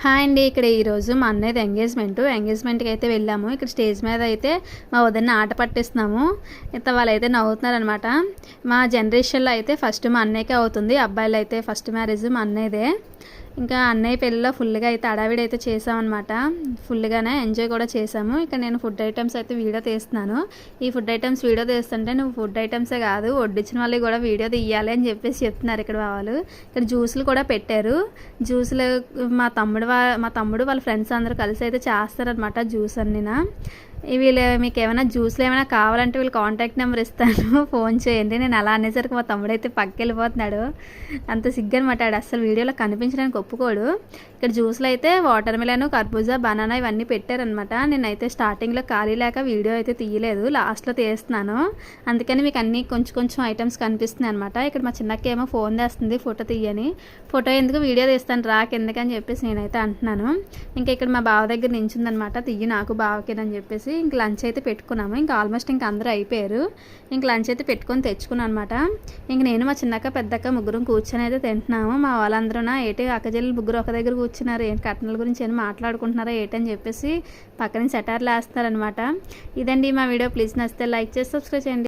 Hi అండి. ఇక్కడ ఈరోజు మా అన్నయ్యది ఎంగేజ్మెంట్కి అయితే వెళ్ళాము. ఇక్కడ స్టేజ్ మీద అయితే మా వదిన ఆట పట్టిస్తున్నాము. వాళ్ళైతే నవ్వుతున్నారనమాట. మా జనరేషన్లో అయితే ఫస్ట్ మా అన్నయ్యకే అవుతుంది. అబ్బాయిలు అయితే ఫస్ట్ మ్యారేజ్ మా అన్నయ్యదే. ఇంకా అన్నయ్య పెళ్ళిలో ఫుల్గా అయితే అడావిడి అయితే చేసామన్నమాట. ఫుల్గానే ఎంజాయ్ కూడా చేసాము. ఇక్కడ నేను ఫుడ్ ఐటమ్స్ అయితే వీడియో తీస్తున్నాను. ఈ ఫుడ్ ఐటమ్స్ వీడియో తీస్తుంటే నువ్వు ఫుడ్ ఐటమ్సే కాదు వడ్డించిన వాళ్ళకి కూడా వీడియో తీయాలి అని చెప్పేసి చెప్తున్నారు ఇక్కడ వాళ్ళు. ఇక్కడ జ్యూసులు కూడా పెట్టారు. జ్యూసులు మా తమ్ముడు వాళ్ళ ఫ్రెండ్స్ అందరూ కలిసి అయితే చేస్తారనమాట జ్యూస్ అన్నీనా. వీళ్ళు మీకు ఏమైనా జ్యూస్లు ఏమైనా కావాలంటే వీళ్ళు కాంటాక్ట్ నెంబర్ ఇస్తాను, ఫోన్ చేయండి. నేను అలా అనేసరికి మా తమ్ముడైతే పక్కకి వెళ్ళిపోతున్నాడు. అంత సిగ్గు అనమాట. అసలు వీడియోలో కనిపించడానికి ఒప్పుకోడు. ఇక్కడ జ్యూస్లో అయితే వాటర్ మిలన్, కర్బూజా, బనానా ఇవన్నీ పెట్టారనమాట. నేనైతే స్టార్టింగ్లో ఖాళీ లేక వీడియో అయితే తీయలేదు, లాస్ట్లో తీస్తున్నాను. అందుకని మీకు అన్నీ కొంచెం ఐటమ్స్ కనిపిస్తున్నాయి అనమాట. ఇక్కడ మా చిన్నక్క ఏమో ఫోన్ చేస్తుంది ఫోటో తీయని. ఫోటో ఎందుకు వీడియో తీస్తాను ఎందుకని చెప్పేసి నేనైతే అంటున్నాను. ఇంకా ఇక్కడ మా బావ దగ్గర నించుందనమాట. తీయి నాకు బావకేనని చెప్పేసి ఇంక లంచ్ అయితే పెట్టుకున్నాము. ఇంకా ఆల్మోస్ట్ ఇంకా అందరూ అయిపోయారు. ఇంక లంచ్ అయితే పెట్టుకొని తెచ్చుకున్నాను అనమాట. ఇంక నేను మా చిన్నక్క పెద్దక్క ముగ్గురం కూర్చొని అయితే తింటున్నాము. మా వాళ్ళందరూ ఏంటి అక్కజల్లు ముగ్గురు ఒక దగ్గర కూర్చున్నారు, ఏంటి కట్నాల గురించి ఏమైనా మాట్లాడుకుంటున్నారా ఏంటని చెప్పేసి పక్కన సెటార్లు వేస్తున్నారనమాట. ఇదండి మా వీడియో. ప్లీజ్ నచ్చితే లైక్ చేసి సబ్స్క్రైబ్ చేయండి.